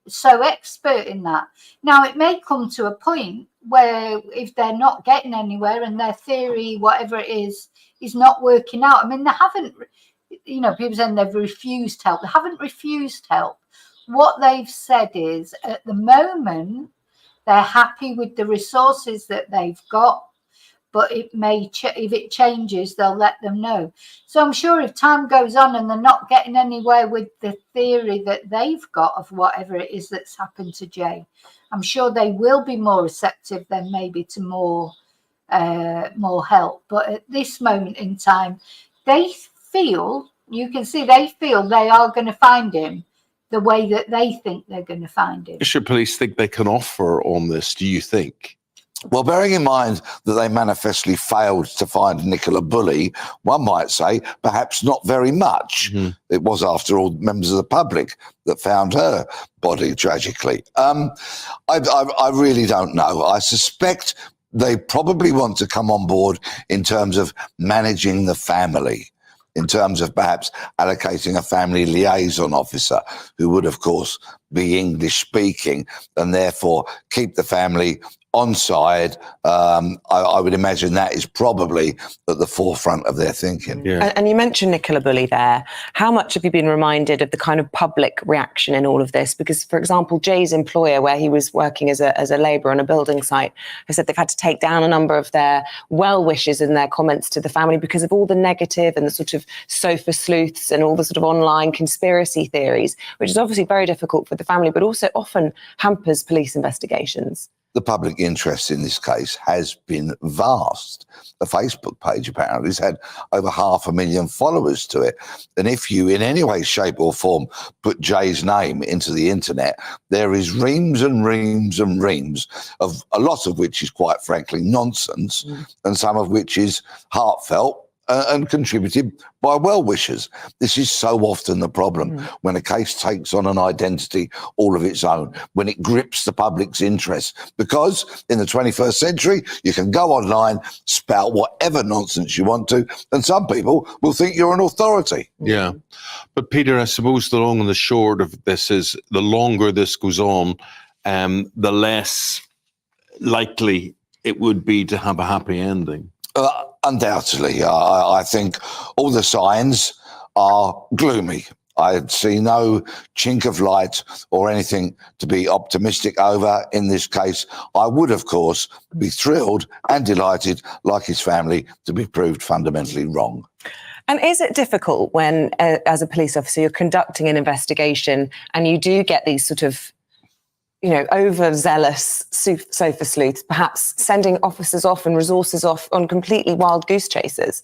so expert in that. Now, it may come to a point where if they're not getting anywhere and their theory, whatever it is not working out. I mean, they haven't, people saying they've refused help. They haven't refused help. What they've said is, at the moment, they're happy with the resources that they've got, but it may, if it changes, they'll let them know. So I'm sure if time goes on and they're not getting anywhere with the theory that they've got of whatever it is that's happened to Jay, I'm sure they will be more receptive then maybe to more help. But at this moment in time, they feel You can see they feel they are going to find him the way that they think they're going to find him. Should police think they can offer on this, do you think? Well, bearing in mind that they manifestly failed to find Nicola Bulley, one might say perhaps not very much. It was, after all, members of the public that found her body tragically. I really don't know. I suspect they probably want to come on board in terms of managing the family, in terms of perhaps allocating a family liaison officer who would, of course, be English speaking and therefore keep the family on side. I would imagine that is probably at the forefront of their thinking. Yeah. And you mentioned Nicola Bulley there. How much have you been reminded of the kind of public reaction in all of this? Because, for example, Jay's employer, where he was working as a labourer on a building site, has said they've had to take down a number of their well-wishes in their comments to the family because of all the negative and the sort of sofa sleuths and all the sort of online conspiracy theories, which is obviously very difficult for the family, but also often hampers police investigations. The public interest in this case has been vast. The Facebook page apparently has had over 500,000 followers to it. And if you in any way, shape or form put Jay's name into the internet, there is reams and reams and reams of a lot of which is quite frankly nonsense and some of which is heartfelt and contributed by well-wishers. This is so often the problem when a case takes on an identity all of its own, when it grips the public's interest. Because in the 21st century, you can go online, spout whatever nonsense you want to, and some people will think you're an authority. Yeah. But Peter, I suppose the long and the short of this is the longer this goes on, the less likely it would be to have a happy ending. Undoubtedly, I think all the signs are gloomy. I see no chink of light or anything to be optimistic over in this case. I would, of course, be thrilled and delighted, like his family, to be proved fundamentally wrong. And is it difficult when, as a police officer, you're conducting an investigation and you do get these sort of, you know, overzealous sofa sleuths, perhaps sending officers off and resources off on completely wild goose chases?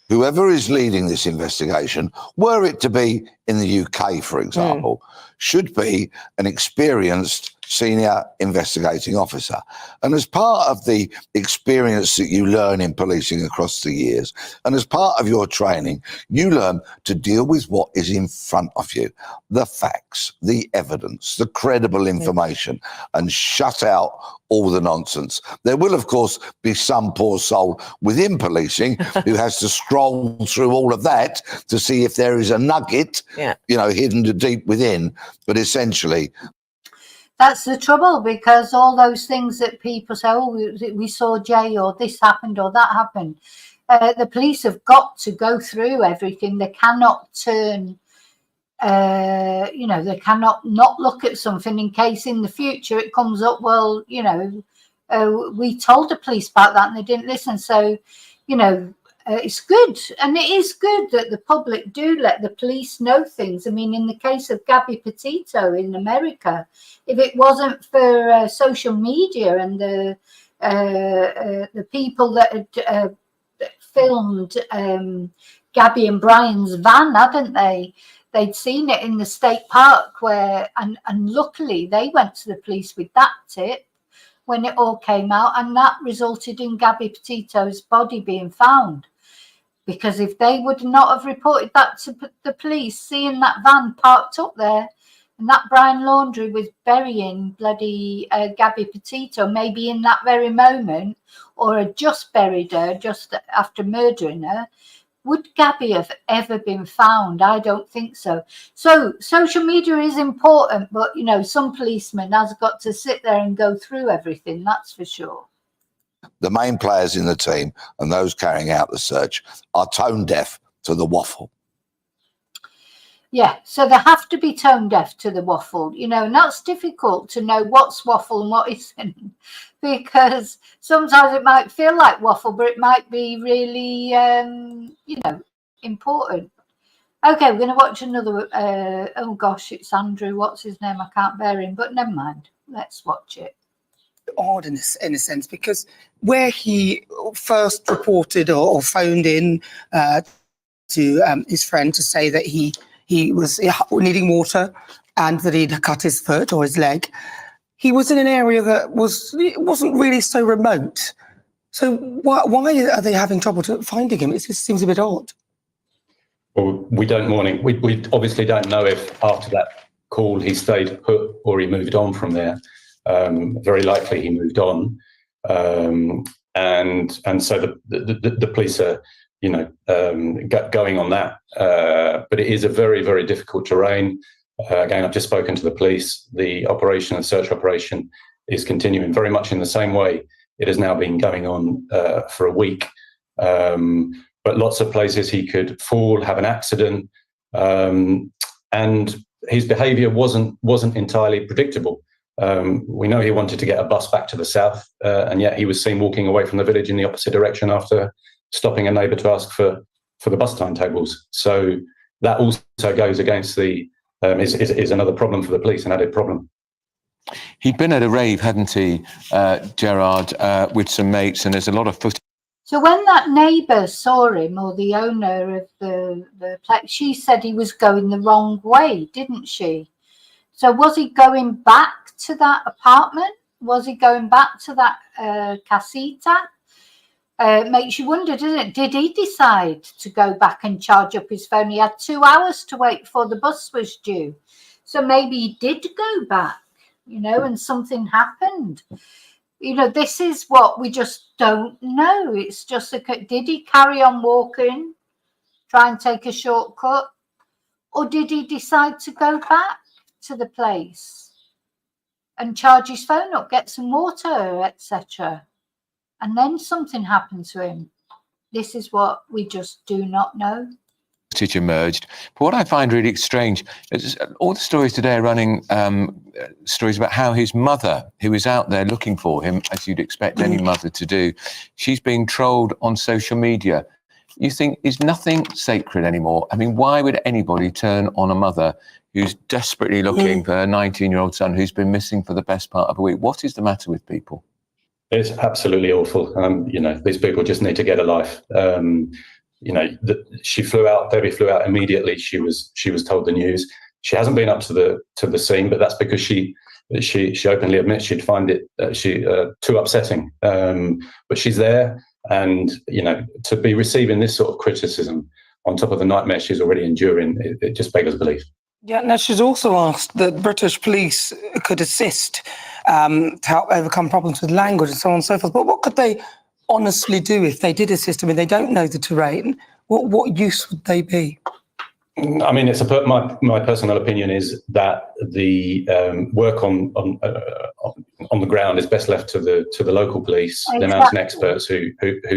Whoever is leading this investigation, were it to be in the UK, for example, should be an experienced senior investigating officer. And as part of the experience that you learn in policing across the years, and as part of your training, you learn to deal with what is in front of you, the facts, the evidence, the credible information, and shut out all the nonsense. There will, of course, be some poor soul within policing who has to scroll through all of that to see if there is a nugget, you know, hidden deep within. But essentially, that's the trouble, because all those things that people say, oh, we saw Jay, or this happened or that happened. The police have got to go through everything. They cannot turn, you know, they cannot not look at something in case in the future it comes up, well, you know, we told the police about that and they didn't listen. So, you know, it's good, and it is good that the public do let the police know things. I mean, in the case of Gabby Petito in America, if it wasn't for social media and the people that had filmed Gabby and Brian's van, hadn't they? They'd seen it in the state park where, and luckily they went to the police with that tip when it all came out, and that resulted in Gabby Petito's body being found. Because if they would not have reported that to the police, seeing that van parked up there, and that Brian Laundrie was burying bloody Gabby Petito, maybe in that very moment, or had just buried her just after murdering her, would Gabby have ever been found? I don't think so. So social media is important, but, you know, some policeman has got to sit there and go through everything, that's for sure. the main players in the team and those carrying out the search are tone deaf to the waffle. Yeah, so they have to be tone deaf to the waffle, you know, and that's difficult to know what's waffle and what isn't, because sometimes it might feel like waffle, but it might be really, you know, important. Okay, we're going to watch another, oh gosh, it's Andrew, what's his name? I can't bear him, but never mind. Let's watch it. Odd in a sense, because where he first reported or phoned in to his friend to say that he was needing water and that he'd cut his foot or his leg. He was in an area that wasn't really so remote. So why are they having trouble finding him? It just seems a bit odd. Well, we obviously don't know if after that call he stayed put or he moved on from there. Very likely he moved on, and so the police are, going on that. But it is a very, very difficult terrain. Again, I've just spoken to the police. The search operation is continuing very much in the same way. It has now been going on for a week. But lots of places he could fall, have an accident, and his behaviour wasn't entirely predictable. We know he wanted to get a bus back to the south, and yet he was seen walking away from the village in the opposite direction after stopping a neighbour to ask for the bus timetables. So that also goes against is another problem for the police, an added problem. He'd been at a rave, hadn't he, Gerard, with some mates, and there's a lot of footage. So when that neighbour saw him, or the owner of the place, she said he was going the wrong way, didn't she? So was he going back to that apartment? Was he going back to that casita? Makes you wonder, doesn't it? Did he decide to go back and charge up his phone? He had 2 hours to wait before the bus was due. So maybe he did go back, and something happened. This is what we just don't know. It's just, did he carry on walking, try and take a shortcut? Or did he decide to go back to the place and charge his phone up, get some water, etc.? And then something happened to him. This is what we just do not know. Emerged. But what I find really strange is all the stories today are running stories about how his mother, who is out there looking for him, as you'd expect any mother to do, she's being trolled on social media. You think, is nothing sacred anymore? I mean, why would anybody turn on a mother who's desperately looking for her 19-year-old son who's been missing for the best part of a week? What is the matter with people? It's absolutely awful. These people just need to get a life. She flew out. Debbie flew out immediately. She was told the news. She hasn't been up to the scene, but that's because she openly admits she'd find it too upsetting. But she's there, and to be receiving this sort of criticism on top of the nightmare she's already enduring, it just beggars belief. Yeah, now she's also asked that British police could assist to help overcome problems with language and so on and so forth. But what could they honestly do if they did assist? I mean, they don't know the terrain. What use would they be? I mean, my personal opinion is that the work on the ground is best left to the local police, the mountain experts who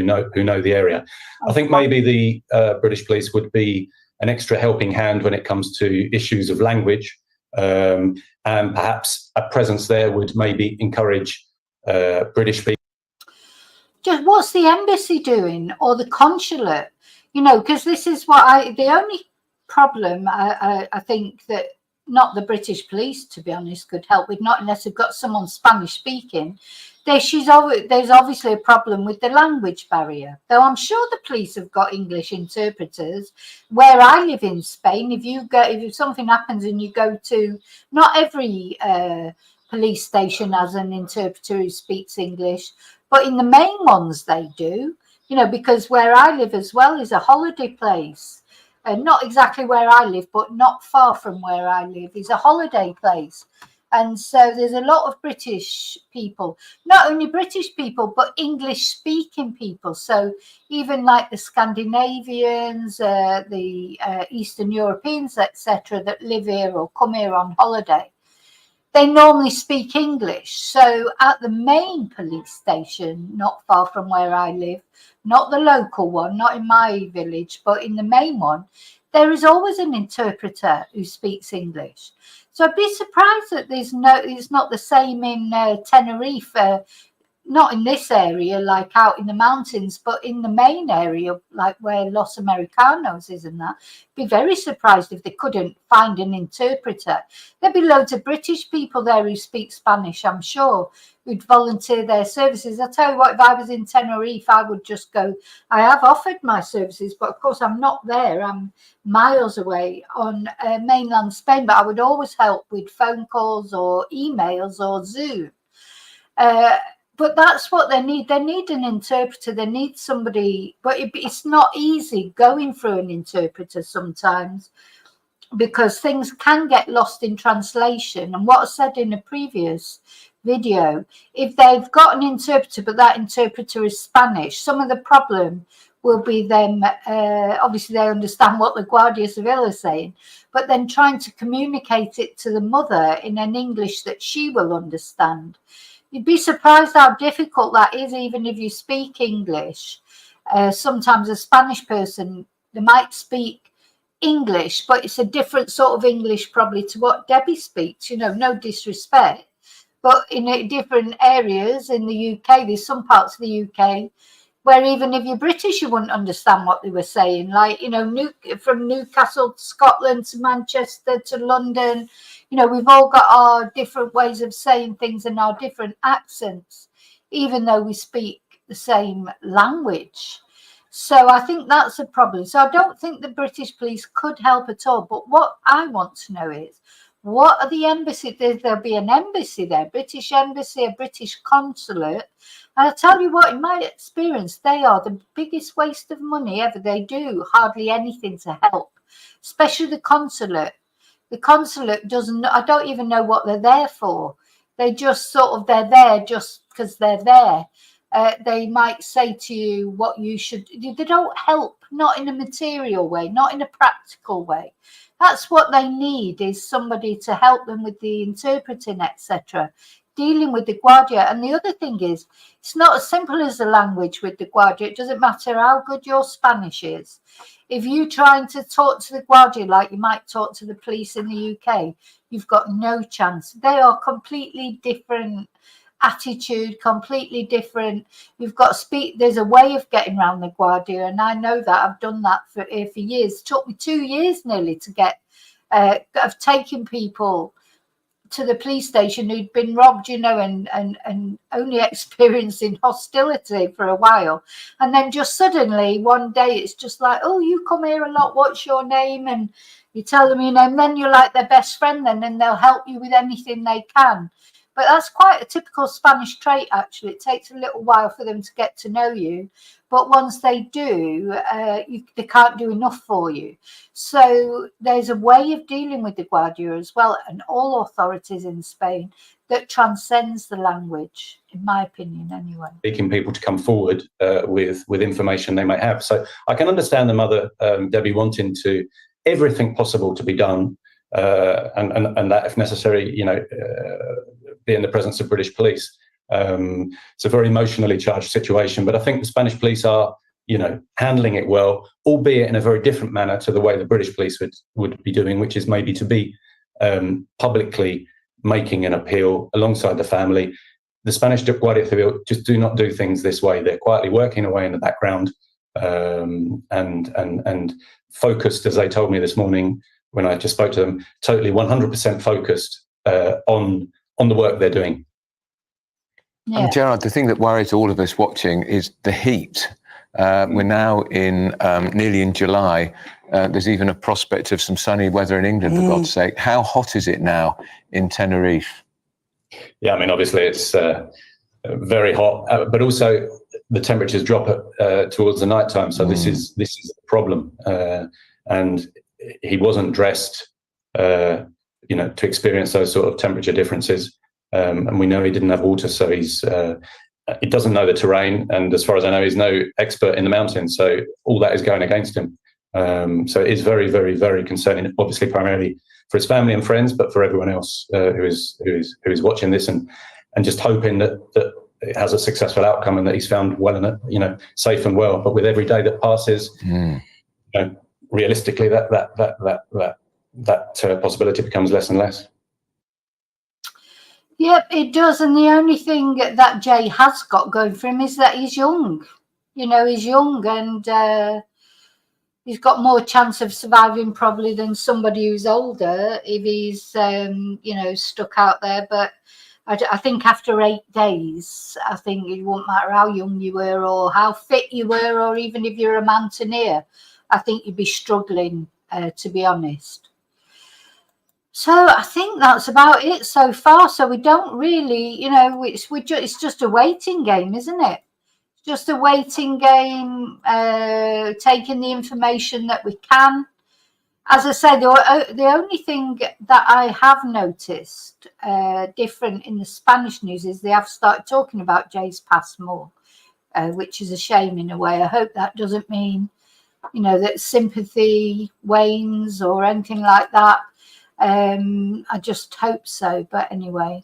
know the area. I think maybe the British police would be an extra helping hand when it comes to issues of language, and perhaps a presence there would maybe encourage British people. Just what's the embassy doing, or the consulate? Because this is the only problem I think that not the British police, to be honest, could help with, not unless they've got someone Spanish speaking. There's obviously a problem with the language barrier, though I'm sure the police have got English interpreters. Where I live in Spain, if something happens and you go to, not every police station has an interpreter who speaks English, but in the main ones they do, because where I live as well is a holiday place. Not exactly where I live, but not far from where I live is a holiday place. And so there's a lot of British people, not only British people, but English speaking people. So even like the Scandinavians, the Eastern Europeans, etc., that live here or come here on holiday, they normally speak English. So at the main police station, not far from where I live, not the local one, not in my village, but in the main one, there is always an interpreter who speaks English. So I'd be surprised that it's not the same in Tenerife. not in this area, like out in the mountains, but in the main area, like where Los Americanos is and that, be very surprised if they couldn't find an interpreter. There'd be loads of British people there who speak Spanish, I'm sure, who'd volunteer their services. I'll tell you what, if I was in Tenerife, I would just go. I have offered my services, but of course I'm not there. I'm miles away on mainland Spain, but I would always help with phone calls or emails or Zoom. But that's what they need. They need an interpreter. They need somebody, but it's not easy going through an interpreter sometimes, because things can get lost in translation. And what I said in a previous video, if they've got an interpreter, but that interpreter is Spanish, some of the problem will be them, obviously they understand what the Guardia Civil is saying, but then trying to communicate it to the mother in an English that she will understand. You'd be surprised how difficult that is, even if you speak English. Sometimes a Spanish person, they might speak English, but it's a different sort of English probably to what Debbie speaks, you know, no disrespect. But in different areas in the UK, there's some parts of the UK where even if you're British, you wouldn't understand what they were saying. Like, you know, from Newcastle to Scotland to Manchester to London, you know, we've all got our different ways of saying things and our different accents, even though we speak the same language. So I think that's a problem. So I don't think the British police could help at all. But what I want to know is, what are the embassies? There'll be an embassy there, British embassy, a British consulate. And I tell you what, in my experience, they are the biggest waste of money ever. They do hardly anything to help, especially the consulate. The consulate doesn't, I don't even know what they're there for. They just sort of, they're there just because they're there. They might say to you what you should, they don't help, not in a material way, not in a practical way. That's what they need, is somebody to help them with the interpreting, etc., dealing with the Guardia. And the other thing is, it's not as simple as the language with the Guardia. It doesn't matter how good your Spanish is. If you're trying to talk to the Guardia like you might talk to the police in the UK, you've got no chance. They are completely different attitude, completely different. You've got to speak. There's a way of getting around the Guardia, and I know that. I've done that for years. It took me 2 years nearly to get of taking people to the police station who'd been robbed, you know, and only experiencing hostility for a while. And then just suddenly one day it's just like, oh, you come here a lot, what's your name? And you tell them your name, then you're like their best friend then, and they'll help you with anything they can. But that's quite a typical Spanish trait, actually. It takes a little while for them to get to know you. But once they do, they can't do enough for you. So there's a way of dealing with the Guardia as well, and all authorities in Spain, that transcends the language, in my opinion, anyway. Seeking people to come forward with information they may have. So I can understand the mother, Debbie, wanting to everything possible to be done, and that, if necessary, you know, be in the presence of British police. It's a very emotionally charged situation, but I think the Spanish police are, you know, handling it well, albeit in a very different manner to the way the British police would be doing, which is maybe to be publicly making an appeal alongside the family. The Spanish Guardia Civil just do not do things this way. They're quietly working away in the background, and focused, as they told me this morning when I just spoke to them, totally 100% focused on the work they're doing. Yeah. And Gerard, the thing that worries all of us watching is the heat. We're now in nearly in July. There's even a prospect of some sunny weather in England, for God's sake. How hot is it now in Tenerife? Yeah, I mean, obviously it's very hot, but also the temperatures drop towards the night time. So this is a problem. And he wasn't dressed, you know, to experience those sort of temperature differences. And we know he didn't have water, so he doesn't know the terrain. And as far as I know, he's no expert in the mountains. So all that is going against him. So it is very, very, very concerning, obviously primarily for his family and friends, but for everyone else who is watching this and just hoping that it has a successful outcome and that he's found well and, you know, safe and well. But with every day that passes, you know, realistically, that possibility becomes less and less. Yep, it does. And the only thing that Jay has got going for him is that he's young. You know, he's young, and he's got more chance of surviving probably than somebody who's older if he's, you know, stuck out there. But I think after 8 days, I think it won't matter how young you were or how fit you were, or even if you're a mountaineer, I think you'd be struggling, to be honest. So I think that's about it so far. So we don't really, you know, it's just a waiting game, isn't it? Just a waiting game, taking the information that we can. As I said, the only thing that I have noticed different in the Spanish news is they have started talking about Jay's past more, which is a shame in a way. I hope that doesn't mean, you know, that sympathy wanes or anything like that. I just hope so. But anyway.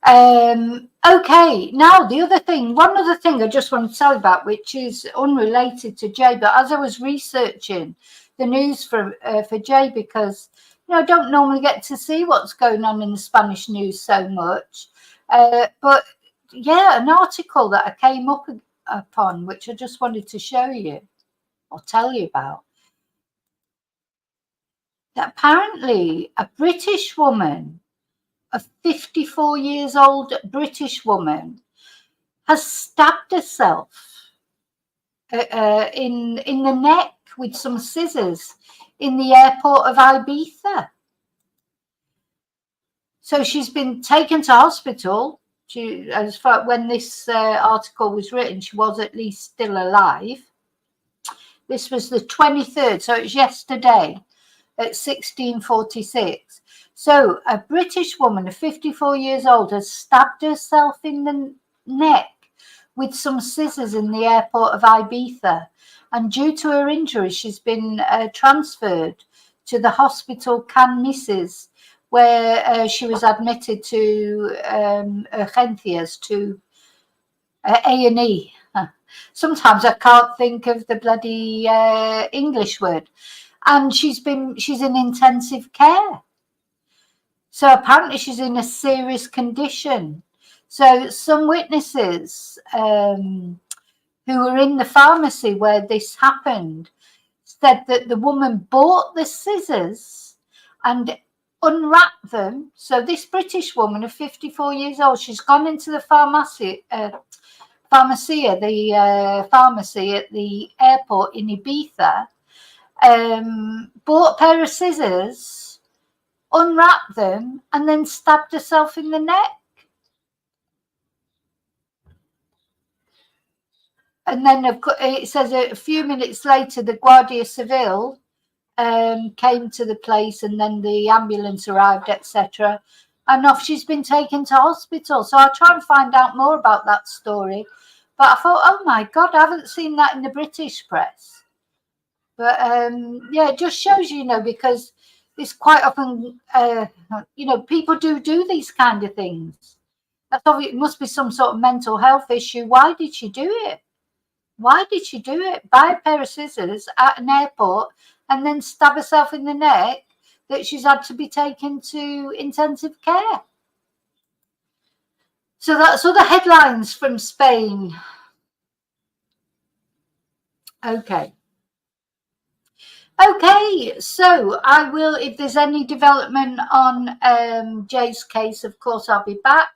Okay, now one other thing I just want to tell you about, which is unrelated to Jay, but as I was researching the news for Jay, because, you know, I don't normally get to see what's going on in the Spanish news so much, but yeah, an article that I came upon, which I just wanted to show you or tell you about. That apparently a British woman, a 54 years old British woman, has stabbed herself in the neck with some scissors in the airport of Ibiza. So she's been taken to hospital. As far when this article was written, she was at least still alive. This was the 23rd, so it's yesterday at 16:46. So a British woman of 54 years old has stabbed herself in the neck with some scissors in the airport of Ibiza. And due to her injuries, she's been transferred to the hospital Can Misses, where she was admitted to urgencias, to A&E. Sometimes I can't think of the bloody English word. And she's in intensive care. So apparently she's in a serious condition. So some witnesses who were in the pharmacy where this happened said that the woman bought the scissors and unwrapped them. So this British woman of 54 years old, she's gone into the pharmacy at the airport in Ibiza, bought a pair of scissors, unwrapped them, and then stabbed herself in the neck. And then it says a few minutes later, the Guardia Civil came to the place, and then the ambulance arrived, etc. And off she's been taken to hospital. So I'll try and find out more about that story. But I thought, oh my God, I haven't seen that in the British press. But yeah, it just shows, you know, because it's quite often, you know, people do these kind of things. That's obviously, it must be some sort of mental health issue. Why did she do it? Why did she do it? Buy a pair of scissors at an airport and then stab herself in the neck that she's had to be taken to intensive care. So that's all the headlines from Spain. Okay. Okay, so I will, if there's any development on Jay's case, of course, I'll be back.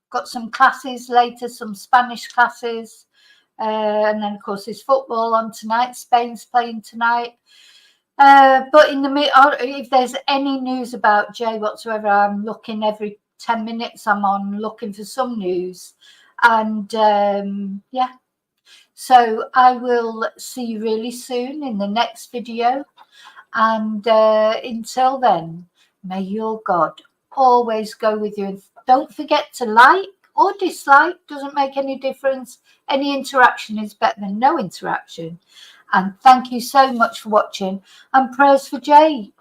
Got some classes later, some Spanish classes. And then, of course, there's football on tonight. Spain's playing tonight. But in the if there's any news about Jay whatsoever, I'm looking every 10 minutes. I'm on looking for some news. And yeah. So I will see you really soon in the next video. And until then, may your God always go with you. And don't forget to like or dislike. Doesn't make any difference. Any interaction is better than no interaction. And thank you so much for watching. And prayers for Jay.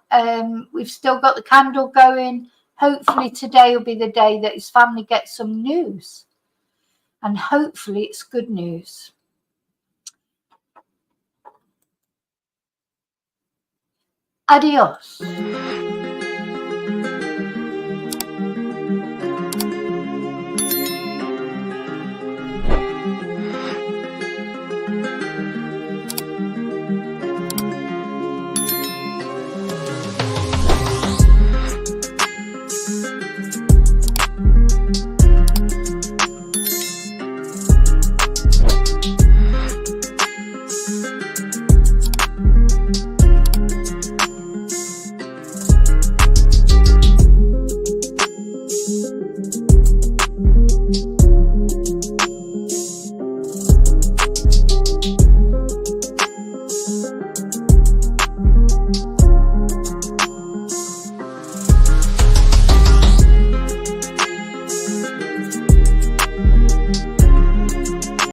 We've still got the candle going. Hopefully today will be the day that his family gets some news. And hopefully it's good news. Adios.